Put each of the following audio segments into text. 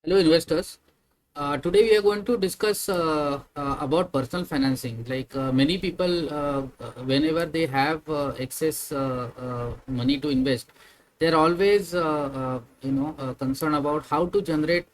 Hello, investors. Today we are going to discuss about personal financing. Many people, whenever they have excess money to invest, they're always, concerned about how to generate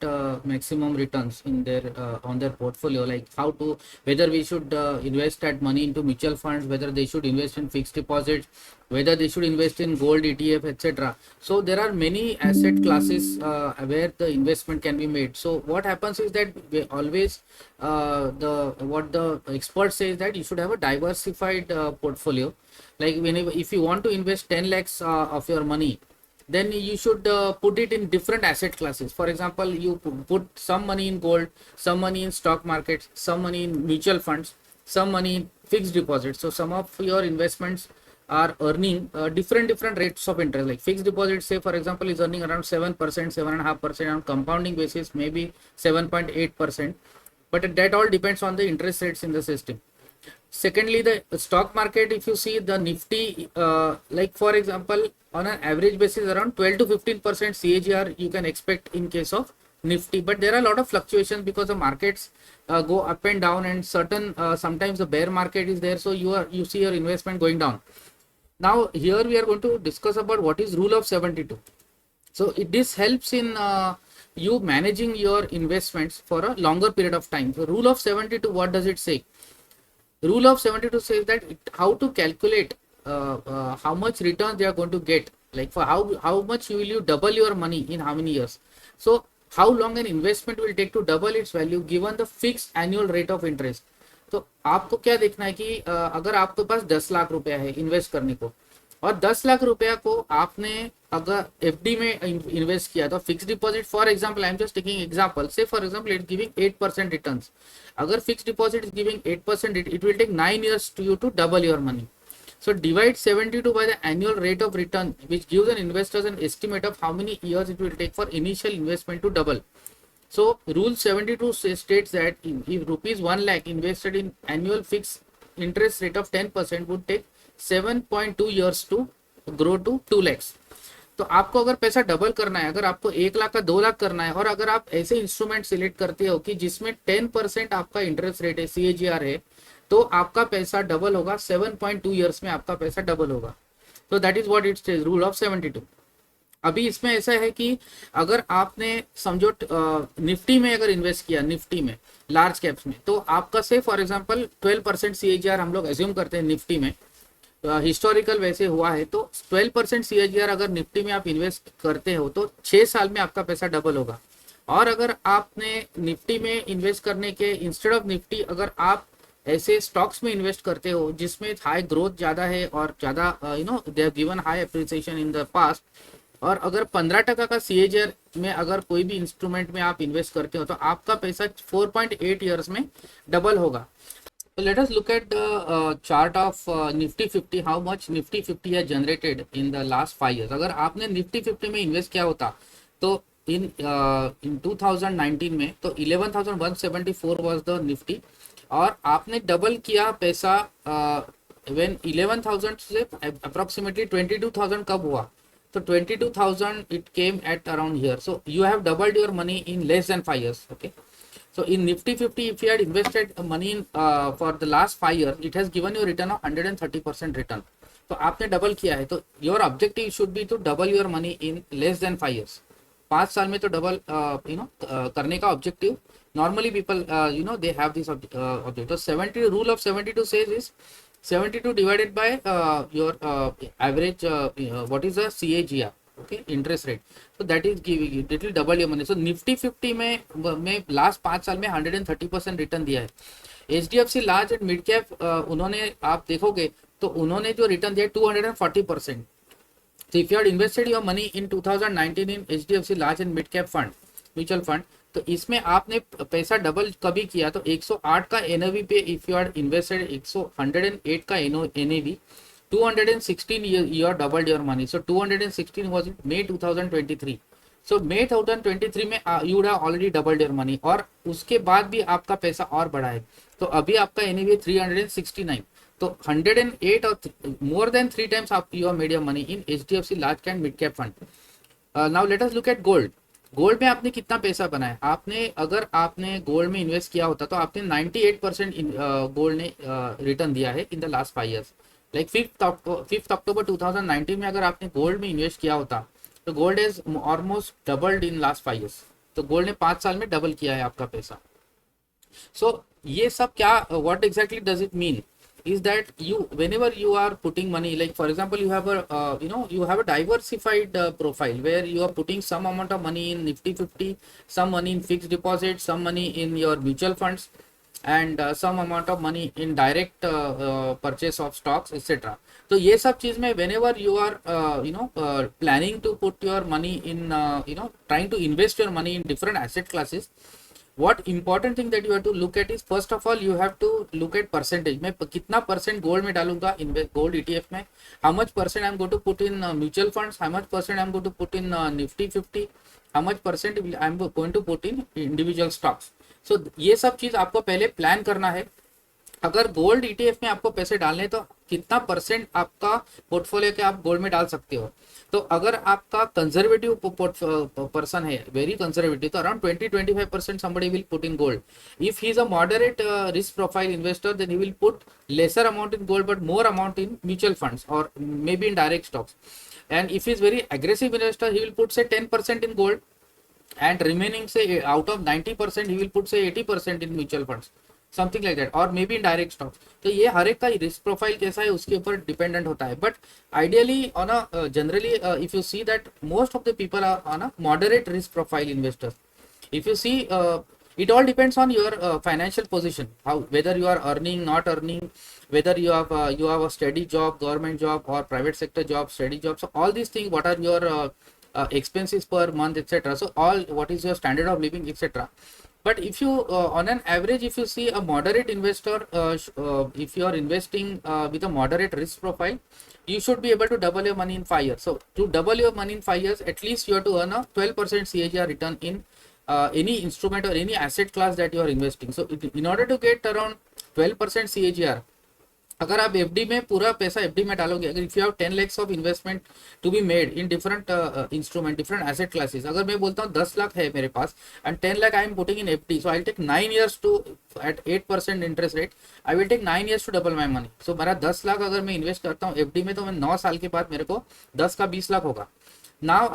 maximum returns in their on their portfolio. Like how to whether we should invest that money into mutual funds, whether they should invest in fixed deposits, whether they should invest in gold, ETF, etc. So there are many asset classes where the investment can be made. So what happens is that we always the what the expert says that you should have a diversified portfolio. Like whenever if you want to invest 10 lakhs of your money, then you should put it in different asset classes. For example, you put some money in gold, some money in stock markets, some money in mutual funds, some money in fixed deposits. So some of your investments are earning different rates of interest. Like fixed deposit, say for example, is earning around 7%, 7.5% on compounding basis, maybe 7.8%. But that all depends on the interest rates in the system. Secondly, the stock market, if you see the Nifty, like for example, on an average basis, around 12 to 15% CAGR you can expect in case of Nifty. But there are a lot of fluctuations because the markets go up and down, and certain sometimes the bear market is there, so you see your investment going down. Now here we are going to discuss about what is rule of 72. So this helps in you managing your investments for a longer period of time. So rule of 72, what does it say? Rule of 72 says that how to calculate how much return they are going to get, like for how much will you double your money in how many years. So how long an investment will take to double its value given the fixed annual rate of interest. तो आपको क्या देखना है कि अगर आपके पास 10 लाख रुपया है इन्वेस्ट करने को, और 10 लाख रुपया को आपने अगर एफडी में इन्वेस्ट किया, तो fix deposit, for example I am just taking example, say for example it giving 8% returns. अगर fix deposit is giving 8%, it will take 9 years to you to double your money. So divide 72 by the annual rate of return, which gives an investors an estimate of how many years it will take for initial investment to double. So rule 72 states that if rupees 1 lakh invested in annual fixed interest rate of 10% would take 7.2 years to grow to 2 lakhs. तो आपको अगर पैसा double करना है, अगर आपको 1 लाख का 2 लाख करना है, और अगर आप ऐसे इंस्ट्रूमेंट सिलेक्ट करते हो कि जिसमें 10% आपका इंटरेस्ट रेट है, CAGR है, तो आपका पैसा डबल होगा, 7.2 ईयर्स में आपका पैसा डबल होगा. तो that is what it says, rule of 72. अभी इसमें ऐसा है कि अगर आपने समझो निफ्टी में अगर इन्वेस्ट किया, निफ्टी में लार्ज कैप्स में, तो आपका से फॉर एग्जांपल 12% CAGR हम लोग एज्यूम करते हैं निफ्टी में, हिस्टोरिकल वैसे हुआ है, तो 12% CAGR अगर निफ्टी में आप इन्वेस्ट करते हो तो 6 साल में आपका पैसा डबल होगा. और अगर आपने निफ्टी में इन्वेस्ट करने के इंस्टेड ऑफ निफ्टी, अगर आप ऐसे स्टॉक्स में इन्वेस्ट करते हो जिसमें हाई ग्रोथ ज़्यादा है और ज़्यादा they have given high appreciation in the past, और अगर 15% का CAGR में अगर कोई भी इंस्ट्रूमेंट में आप इन्वेस्ट करते हो, तो आपका पैसा 4.8 ईयर्स में डबल होगा. So let us look at the chart of Nifty 50, how much Nifty 50 has generated in the last 5 years. अगर आपने Nifty 50 में इन्वेस्ट किया होता तो in 2019 में तो 11,174 was the Nifty, और आपने डबल किया पैसा when 11,000 से approximately 22,000 कब हुआ, तो 22,000 it came at around here. So you have doubled your money in less than 5 years. Okay. So in Nifty 50, if you had invested money in for the last 5 years, it has given you a return of 130% return. तो आपने double किया है, तो your objective should be to double your money in less than 5 years. 5 साल में तो double करने का objective normally people they have this objective. तो 70 rule of 72 says is 72 divided by your average what is the CAGR, okay, interest rate. तो that is giving it will double your money. So Nifty 50 में last 5 साल में 130% return दिया है. HDFC large and mid cap उन्होंने, आप देखोगे तो उन्होंने जो रिटर्न दिया 240%. तो if you had invested your money in 2019 in HDFC large and mid cap fund, mutual fund, तो इसमें आपने पैसा डबल कभी किया, तो 108 का NAV पे इफ यू हैड इन्वेस्टेड 108 का NAV, 216 you are doubled your money. So 216 was in May 2023. So May 2023 में you would have already doubled your money, और उसके बाद भी आपका पैसा और बढ़ा है. तो अभी आपका NAV 369, तो 108 और more than 3 times you have made your money in HDFC large cap mid cap fund. Now let us look at gold. Gold में आपने कितना पैसा बनाया, आपने अगर आपने गोल्ड में इन्वेस्ट किया होता तो आपने 98% गोल्ड ने रिटर्न दिया है in the last 5 years. Like 5 अक्टूबर 2019 में अगर आपने गोल्ड में इन्वेस्ट किया होता तो gold is almost doubled in last 5 years. तो गोल्ड ने 5 साल में डबल किया है आपका पैसा। So ये सब क्या, what exactly does it mean is that you, whenever you are putting money, like for example you have a you have a diversified profile where you are putting some amount of money in Nifty 50, some money in fixed deposit, some money in your mutual funds, and some amount of money in direct purchase of stocks, etc. तो ये सब चीज में whenever you are planning to put your money in trying to invest your money in different asset classes, what important thing that you have to look at is first of all you have to look at percentage। मैं कितना percent gold में डालूंगा gold ETF में, how much percent I'm going to put in mutual funds, how much percent I'm going to put in Nifty 50, how much percent I'm going to put in individual stocks। so ये सब चीज आपको पहले plan करना है। अगर gold ETF में आपको पैसे डालने तो कितना परसेंट आपका पोर्टफोलियो के आप गोल्ड में डाल सकते हो। तो अगर आपका कंजर्वेटिव पर्सन है, वेरी कंजर्वेटिव, तो around 20-25% somebody will put in gold। if he is a moderate risk profile investor then he will put lesser amount in gold but more amount in mutual funds or maybe in direct stocks। and if he is very aggressive investor he will put say 10% in gold and remaining say out of 90% he will put say 80% in mutual funds, something like that, और maybe in direct stocks. तो ये हर एक का risk profile कैसा है उसके ऊपर dependent होता है। But ideally on a generally if you see that most of the people are on a moderate risk profile investors. If you see it all depends on your financial position, how whether you are earning, not earning, whether you have a steady job, government job or private sector job, steady job, so all these things, what are your expenses per month, etc. so all, what is your standard of living, etc. But if you on an average if you see a moderate investor, if you are investing with a moderate risk profile, you should be able to double your money in 5 years. So to double your money in 5 years at least you have to earn a 12% CAGR return in any instrument or any asset class that you are investing। so in order to get around 12% CAGR, अगर आप FD में पूरा पैसा FD में डालोगे, अगर if you have 10 lakhs of investment to be made in different instrument, different asset classes, अगर मैं बोलता हूँ 10 लाख है मेरे पास and 10 lakh I am putting in FD, so I will take 9 years to at 8% interest rate, I will take 9 years to double my money. So मेरा 10 लाख अगर मैं इन्वेस्ट करता हूँ एफडी में तो मैं 9 साल के बाद मेरे को 10 का 20 लाख होगा। नाउ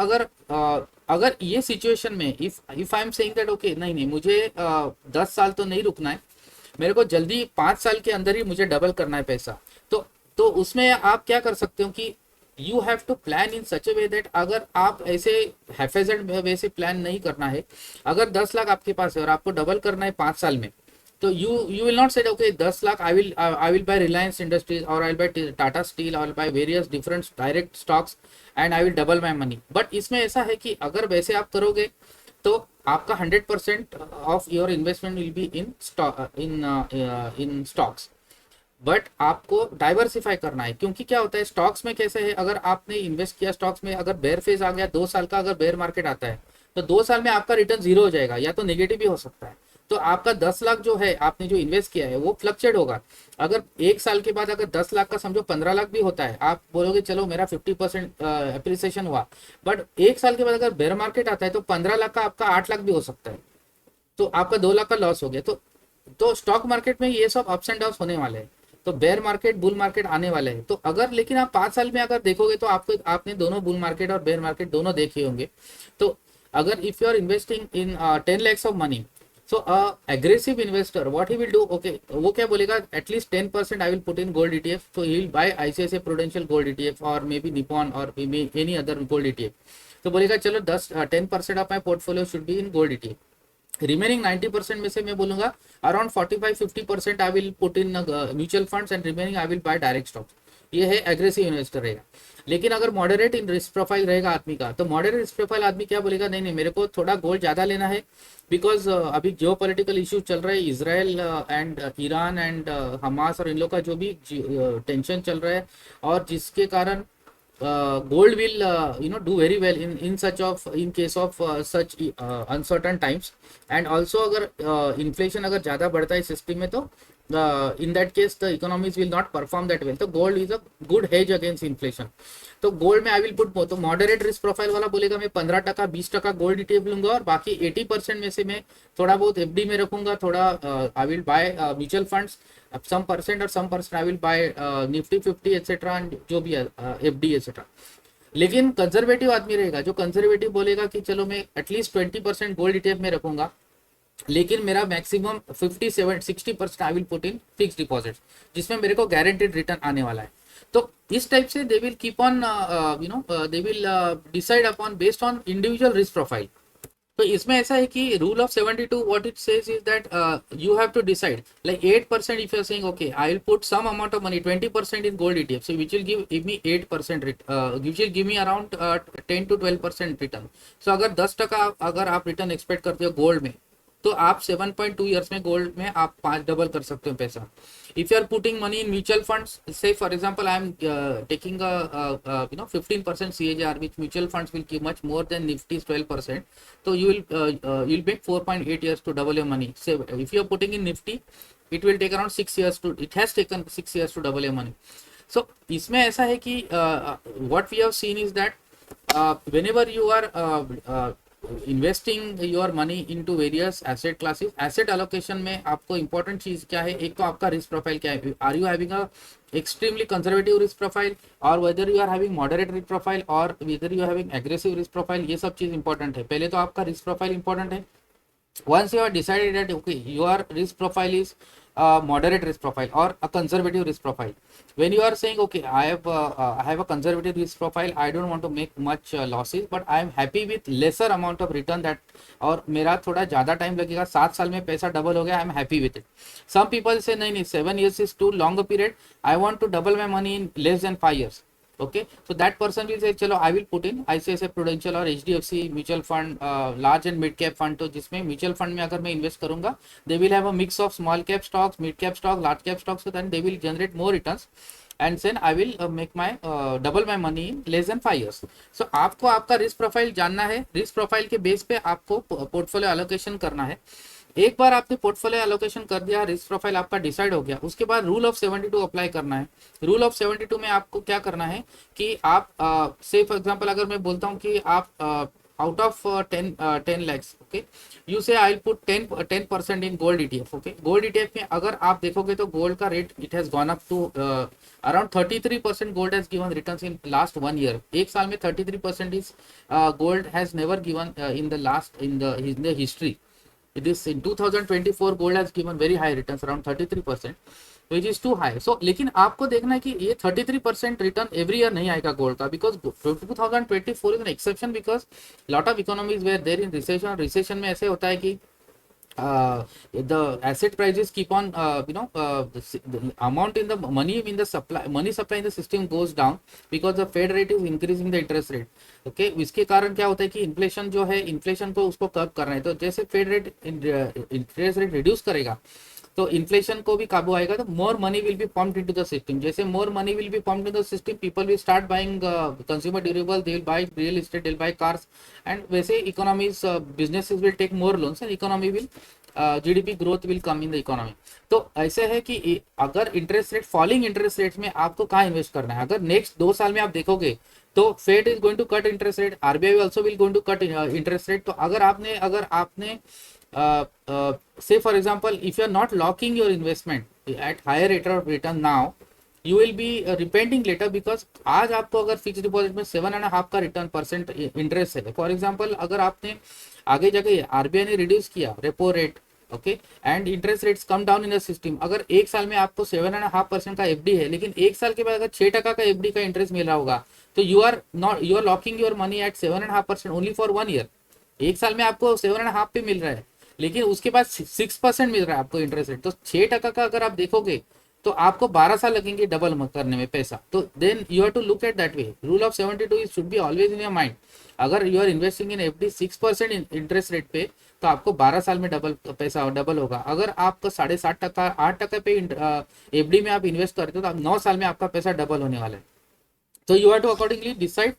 अगर ये सिचुएशन में if I am saying that okay नहीं मुझे 10 साल तो नहीं रुकना है, मेरे को जल्दी 5 साल के अंदर ही मुझे डबल करना है पैसा, तो उसमें आप क्या कर सकते हो कि you have to plan in such a way that अगर आप ऐसे हैफेजेड वे से प्लान नहीं करना है, अगर 10 लाख आपके पास है और आपको डबल करना है 5 साल में, तो you will not say okay 10 lakh I will buy Reliance Industries or I will buy Tata Steel, I will buy various different direct stocks and I will double my money। but इसमें ऐसा है कि अगर वैसे आप करोगे तो आपका 100% of your investment will be in stocks. But आपको डाइवर्सिफाई करना है, क्योंकि क्या होता है स्टॉक्स में कैसे है, अगर आपने इन्वेस्ट किया स्टॉक्स में, अगर बेयर फेज आ गया 2 साल का, अगर बेयर मार्केट आता है तो 2 साल में आपका रिटर्न जीरो हो जाएगा या तो नेगेटिव भी हो सकता है। तो आपका 10 लाख जो है आपने जो इन्वेस्ट किया है वो फ्लक्चुएट होगा। अगर 1 साल के बाद अगर 10 लाख का समझो 15 लाख भी होता है, आप बोलोगे चलो मेरा 50% एप्रिसिएशन हुआ, बट 1 साल के बाद अगर बेयर मार्केट आता है तो 15 लाख का आपका 8 लाख भी हो सकता है, तो आपका 2 लाख का लॉस हो गया। तो स्टॉक मार्केट में ये सब अप्स एंड डाउन होने वाले हैं, तो बेयर मार्केट बुल मार्केट आने वाले हैं। तो अगर लेकिन आप 5 साल में अगर देखोगे तो आपने दोनों बुल मार्केट और बेयर मार्केट दोनों देखे होंगे। तो अगर if you are investing in 10 lakhs of money, so aggressive investor what he will do, okay वो क्या बोलेगा at least 10% I will put in gold ETF, so he will buy ICICI Prudential gold ETF or maybe Nippon or maybe any other gold ETF। तो बोलेगा चलो 10% of my portfolio should be in gold ETF, remaining 90% में से मैं बोलूंगा around 45-50% I will put in mutual funds and remaining I will buy direct stocks. ये है aggressive investor रहेगा। लेकिन अगर मॉडरेट इन रिस्क प्रोफाइल रहेगा आदमी का, तो मॉडरेट रिस्क प्रोफाइल आदमी क्या बोलेगा, नहीं मेरे को थोड़ा गोल्ड ज्यादा लेना है, बिकॉज अभी जियो पॉलिटिकल इश्यू चल रहा है, Israel and Iran and Hamas और इन लोग का जो भी टेंशन चल रहा है, और जिसके कारण gold will do very well in case of such uncertain times। and also अगर inflation अगर ज़्यादा बढ़ता है सिस्टम में, तो in that case the economies will not perform that well. So gold is a good hedge against inflation. तो gold में आई will put, तो मॉडरेट रिस्क प्रोफाइल वाला बोलेगा मैं 15% 20% गोल्ड ETF लूंगा और बाकी 80% में से मैं थोड़ा बहुत FD में रखूंगा, थोड़ा I will by mutual funds some percent और some percent I will buy Nifty 50 etcetera जो भी है FD एक्सेट्रा. लेकिन कंजर्वेटिव आदमी रहेगा जो कंजर्वेटिव बोलेगा कि चलो मैं एटलीस्ट 20% गोल्ड ETF में रखूंगा, लेकिन मेरा maximum 57-60% I will put in fix deposit जिसमें मेरे को गारंटेड रिटर्न आने वाला है. तो इस टाइप से they will keep on they will decide upon based on individual risk profile. तो इसमें ऐसा है कि rule of 72 what it says is that you have to decide like 8% if you are saying okay I will put some amount of money 20% in gold ETF so which will give me 8% which will give me around 10 to 12% return. So अगर 10% अगर आप return expect करते हो gold में तो आप 7.2 years में gold में आप 5 डबल कर सकते हो पैसा. If you are putting money in mutual funds, say for example I am taking 15% CAGR which mutual funds will give much more than Nifty's 12%. So you'll make 4.8 years to double your money. Say if you are putting in Nifty, it will take around 6 years to, it has taken 6 years to double your money. So इसमें ऐसा है कि what we have seen is that whenever you are investing your money into various asset classes, asset allocation में आपको important चीज क्या है, एक तो आपका रिस्क प्रोफाइल क्या है, are you having a extremely conservative risk profile और whether you are having moderate risk profile और whether you are having aggressive risk profile. ये सब चीज इंपॉर्टेंट है. पहले तो आपका रिस्क प्रोफाइल इंपॉर्टेंट है. Once you have decided that okay your risk profile is a moderate risk profile or a conservative risk profile, when you are saying okay I have a conservative risk profile, I don't want to make much losses but I am happy with lesser amount of return that, और मेरा थोड़ा ज़्यादा time लगेगा, 7 साल में पैसा double हो गया, I am happy with it. Some people say नहीं 7 years is too long a period, I want to double my money in less than 5 years. Okay, so that person will say चलो I will put in ICICI Prudential और HDFC mutual fund, large and mid cap fund. तो जिसमें mutual fund में अगर मैं invest करूंगा they will have a mix of small cap stocks, mid cap stock, large cap stocks, so then they will generate more returns and then I will make my double my money in less than 5 years. So आपको आपका risk profile जानना है, risk profile के base पे आपको portfolio allocation करना है. एक बार आपने पोर्टफोलियो एलोकेशन कर दिया, रिस्क प्रोफाइल आपका डिसाइड हो गया, उसके बाद रूल ऑफ 72 अप्लाई करना है. रूल ऑफ 72 में आपको क्या करना है कि आप से फॉर एग्जांपल अगर मैं बोलता हूं कि आप out of 10 lakhs, okay, you say I'll put 10% in gold ETF. okay, gold ETF में अगर आप देखोगे तो गोल्ड का rate it has gone up to around 33% gold has given returns in last 1 year. एक साल में 33% is gold has never given in the history. It is in 2024 gold has given very high returns around 33%, which is too high. So लेकिन आपको देखना है कि ये 33% return every year नहीं आएगा गोल्ड का, because 2024 is an exception because lot of economies where they're in recession. Recession में ऐसे होता है कि the asset prices keep on the amount in the money in the supply in the system goes down because the Fed rate is increasing the interest rate. okay, इसके कारण क्या होता है कि इन्फ्लेशन जो है, इन्फ्लेशन को उसको कर्ब करना है. तो जैसे Fed rate interest rate reduce करेगा तो इन्फ्लेशन को भी काबू आएगा, तो more money will be pumped into the system. जैसे more money will be pumped into the system, people will start buying consumer durable, they will buy real estate, they will buy cars, and वैसे economies businesses will take more loans and economy will GDP growth will come in the economy. तो ऐसे है कि अगर interest rate, falling interest rate में आपको कहाँ invest करना है. अगर नेक्स्ट 2 साल में आप देखोगे तो Fed is going to cut interest rate, RBI also will going to cut interest rate. तो अगर आपने say for example if you are not locking your investment at higher rate of return now, you will be repenting later, because आज आपको अगर fix deposit में 7.5 का return percent interest है, for example अगर आपने आगे जाके RBI ने रिड्यूस किया repo rate, okay, and interest rates come down in the system, अगर एक साल में आपको 7.5% का FD है, लेकिन एक साल के बाद अगर 6% का FD का इंटरेस्ट मिल रहा होगा, तो you are locking your money at 7.5% only for 1 year. एक साल में आपको 7.5 पे मिल रहा है, लेकिन उसके बाद 6% मिल रहा है आपको इंटरेस्ट रेट. तो 6% का अगर आप देखोगे तो आपको 12 साल लगेंगे डबल करने में पैसा. तो then you have to look at that way. Rule of 72 should be always in your mind. अगर you are investing in FD 6% interest rate पे, तो आपको 12 साल में पैसा डबल होगा. अगर आपको 7.5%, 8% पे FD में आप इन्वेस्ट करते हो तो 9 साल में आपका पैसा डबल होने वाला है. So you have to accordingly decide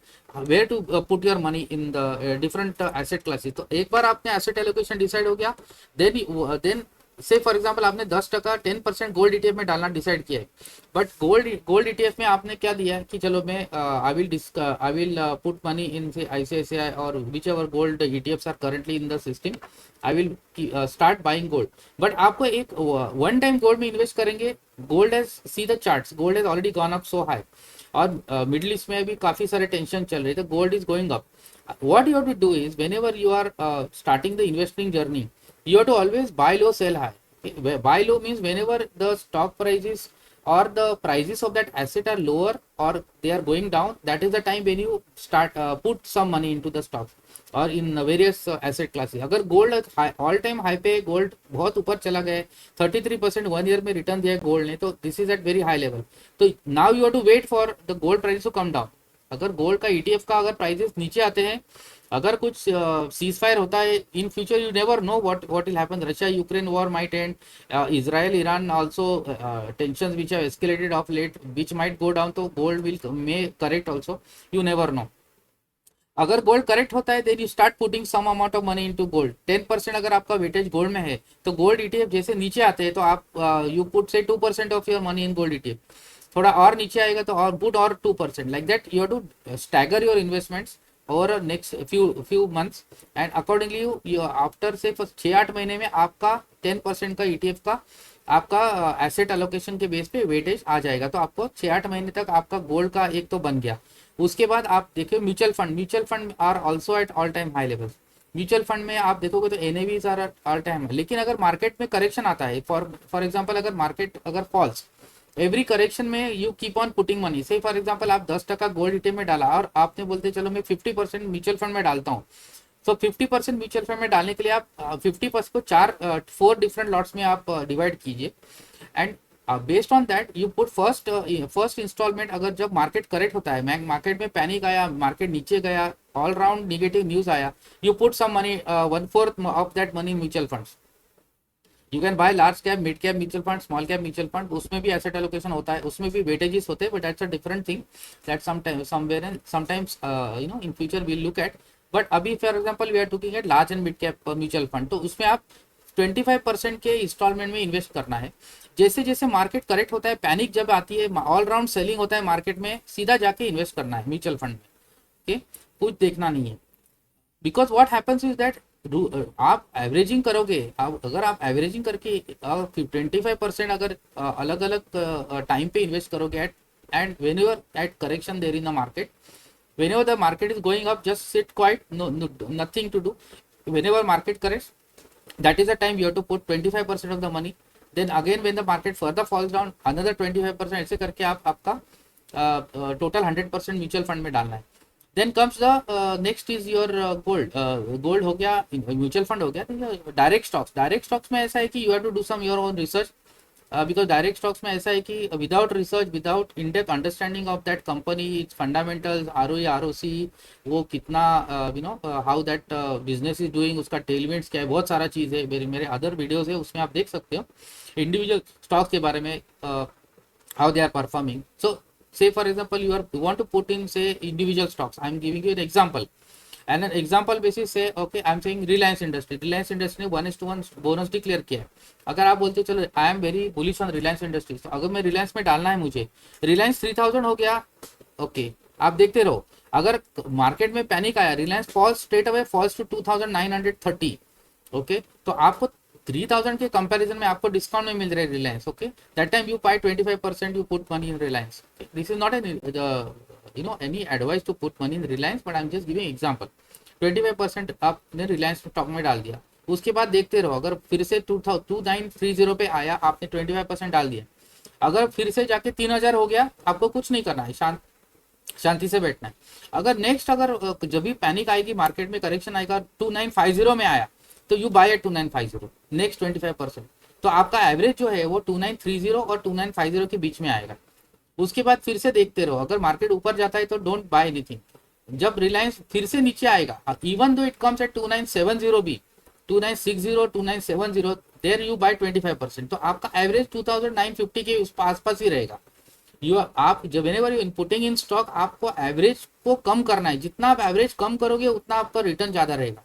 where to put your money in the different asset classes. तो एक बार आपने asset allocation decide हो गया, then से फॉर एग्जांपल आपने 10% 10% गोल्ड ईटीएफ में डालना डिसाइड किया है, बट गोल्ड ईटीएफ में आपने क्या दिया है कि चलो मैं I will put money in say ICICI और whichever gold ETFs are currently in the system, I will start buying gold. But आपको एक वन टाइम गोल्ड में इन्वेस्ट करेंगे, gold has see the charts, gold has already gone up so high, और middle east में भी काफी सारे tension चल रहे थे, gold is going up. What you have to do is whenever you are starting the investing journey, you have to always buy low, sell high. Okay? Buy low means whenever the stock prices or the prices of that asset are lower or they are going down, that is the time when you start put some money into the stocks or in various asset classes. अगर gold all time high पे, gold बहुत ऊपर चला गया, 33% 1 year में return दिया है gold ने, तो this is at very high level. तो now you have to wait for the gold price to come down. अगर गोल्ड का ईटीएफ का अगर प्राइसेस नीचे आते हैं, अगर कुछ सीज फायर होता है in future, you never know what will happen, Russia Ukraine war might end, Israel Iran also tensions which have escalated of late which might go down, तो gold will may correct also, you never know. अगर gold correct होता है then you start putting some amount of money into gold. 10% अगर आपका weightage gold में है, तो gold ETF जैसे नीचे आते हैं तो आप you put say 2% of your money in gold ETF, थोड़ा और नीचे आएगा तो और पुट और 2%, like that you have to stagger your investments over next few months, and accordingly you after say 6-8 महीने में आपका 10% का ईटीएफ का आपका एसेट एलोकेशन के बेस पे वेटेज आ जाएगा, तो आपको 6-8 महीने तक आपका गोल्ड का एक तो बन गया। उसके बाद आप देखिए mutual fund are also at all time high level. Mutual fund में आप देखोगे तो NAVs are at all time, लेकिन अगर मार्केट में करेक्शन आता है, फॉर एग्जांपल अगर मार्केट अगर फॉल्स, एवरी करेक्शन में you keep on putting money, say for example आप 10% गोल्ड ईटीएफ में डाला और आपने बोलते चलो मैं 50% म्यूचुअल फंड में डालता हूँ, तो 50% म्यूचुअल फंड में डालने के लिए आप 50% को 4 डिफरेंट लॉट्स में आप डिवाइड कीजिए, and based on that you put first instalment. अगर जब मार्केट करेक्ट होता है, मार्केट में पैनिक आया, मार्केट नीचे गया, ऑल राउंड नेगेटिव न्यूज आया, you put some money 1/4 of that money mutual funds. You can buy large cap, mid cap mutual fund, small cap mutual fund, उसमें भी asset allocation होता है, उसमें भी वेटेजेस होते हैं, but that's a different thing that somewhere and sometimes you know in future we look at. But अभी for example we are looking at large and mid cap mutual fund, तो उसमें आप 25% के इंस्टॉलमेंट में invest करना है। जैसे जैसे मार्केट करेक्ट होता है, पैनिक जब आती है, ऑल राउंड सेलिंग होता है मार्केट में, सीधा जाके इन्वेस्ट करना है म्यूचुअल फंड में, ओके, कुछ देखना नहीं है। Because what happens is that आप एवरेजिंग करोगे, अगर आप एवरेजिंग करके 25% अगर अलग अलग टाइम पे इन्वेस्ट करोगे and whenever at correction there in the market, whenever the market is going up, just sit quiet, no nothing to do. Whenever market corrects, that is the time you have to put 25% of the money, then again when the market further falls down, another 25%, ऐसे करके आप आपका total 100% mutual fund में डालना है। Then comes the next is your gold. Gold हो गया, mutual fund हो गया, डायरेक्ट स्टॉक्स में ऐसा है कि you have to do some your own research, because direct stocks में ऐसा है कि without research, without in depth understanding of that company, its fundamentals, ROE ROC, वो कितना you know how that business is doing, उसका टेलमेंट्स क्या है, बहुत सारा चीज़ है, मेरे अदर वीडियोस है उसमें आप देख सकते हो इंडिविजुअल स्टॉक्स के बारे में, how they are performing. So say for example you want to put in say individual stocks, I am giving you an example, and an example basis say okay I am saying Reliance Industry ने 1:1 bonus declare किया है। अगर आप बोलते चलो I am very bullish on Reliance industries, तो अगर मैं रिलायंस में डालना है, मुझे रिलायंस 3000 हो गया, ओके आप देखते रहो, अगर मार्केट में पैनिक आया, Reliance falls straight away falls to 2930, okay, तो आपको 3000 के कंपैरिजन में आपको डिस्काउंट में मिल रहा है Reliance, okay, that time you buy 25%, you put money in Reliance. This is not an you know any advice to put money in Reliance, but I am just giving example. 25% आपने Reliance stock में डाल दिया, उसके बाद देखते रहो, अगर फिर से 2930 पे आया, आपने 25% डाल दिया, अगर फिर से जाके 3000 हो गया, आपको कुछ नहीं करना है, शांति से बैठना है। अगर नेक्स्ट अगर जब भी पैनिक आएगी, मार्केट में करेक्शन आएगा, 2950 में आया, तो यू बाय एट 2950, नेक्स्ट 25%, तो आपका एवरेज जो है वो 2930 और 2950 के बीच में आएगा। उसके बाद फिर से देखते रहो, अगर मार्केट ऊपर जाता है तो डोंट बाय एनीथिंग। जब रिलायंस फिर से नीचे आएगा, even though it comes at 2970 भी, 2960 2970, देयर यू बाय 25%, तो आपका एवरेज 2950 के उस आसपास ही रहेगा। आप जब whenever you inputting in stock, आपको एवरेज को कम करना है, जितना आप एवरेज कम करोगे उतना आपका रिटर्न ज्यादा रहेगा,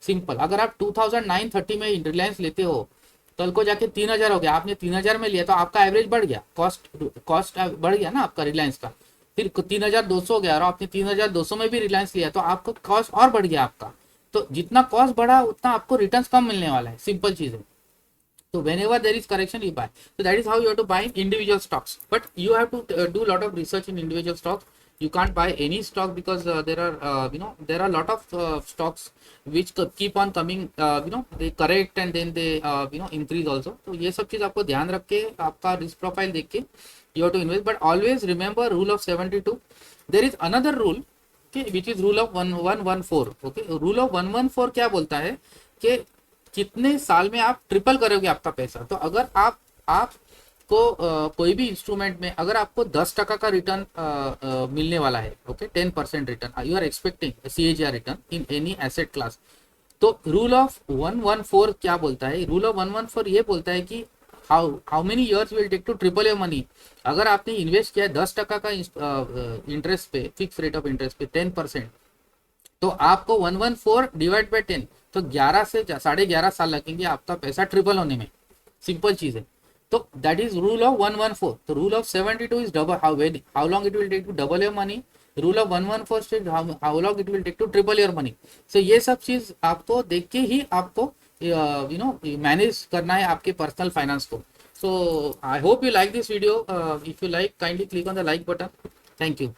सिंपल। अगर आप 2930 में रिलायंस लेते हो, कल को जाके 3,000 हो गया, आपने 3,000 में लिया तो आपका एवरेज बढ़ गया, कॉस्ट कॉस्ट बढ़ गया ना आपका रिलायंस का। फिर 3,200 हो गया और आपने 3,200 में भी रिलायंस लिया तो आपका कॉस्ट और बढ़ गया आपका। तो जितना कॉस्ट बढ़ा उतना आपको रिटर्न्स कम मिलने वाला है, सिंपल चीज है। So whenever there is correction, you buy. So that is how you have to buy individual stocks. But you have to do a lot of research in individual stocks. You can't buy any stock because there are there are a lot of stocks which keep on coming. They correct and then they increase also. तो ये सब चीज आपको ध्यान रख के आपका risk profile देख के you have to invest. But always remember rule of 72. There is another rule, okay, which is rule of 1114. Okay, rule of 114 क्या बोलता है कि कितने साल में आप ट्रिपल करोगे आपका पैसा। तो अगर आपको कोई भी इंस्ट्रूमेंट में अगर आपको 10% का रिटर्न मिलने वाला है, okay, 10% return you are expecting CAGR return in any asset class, तो रूल ऑफ 114 क्या बोलता है? रूल ऑफ 114 ये बोलता है कि how many years will take to triple your money. अगर आपने इन्वेस्ट किया 10% का इंटरेस्ट पे, फिक्स रेट ऑफ इंटरेस्ट पे 10%, तो आपको 114 डिवाइड बाई 10, तो 11 से 11.5 साल लगेंगे आपका पैसा ट्रिपल होने में, सिंपल चीज है। तो दैट इज रूल ऑफ 114। तो rule of 72 is double, how long it will take to double your money. Rule of 114 state how long it will take to triple your money. So ये सब चीज आपको देख के ही आपको मैनेज करना है आपके पर्सनल फाइनेंस को। So I hope you like this video. If you like, kindly click on the like button. Thank you.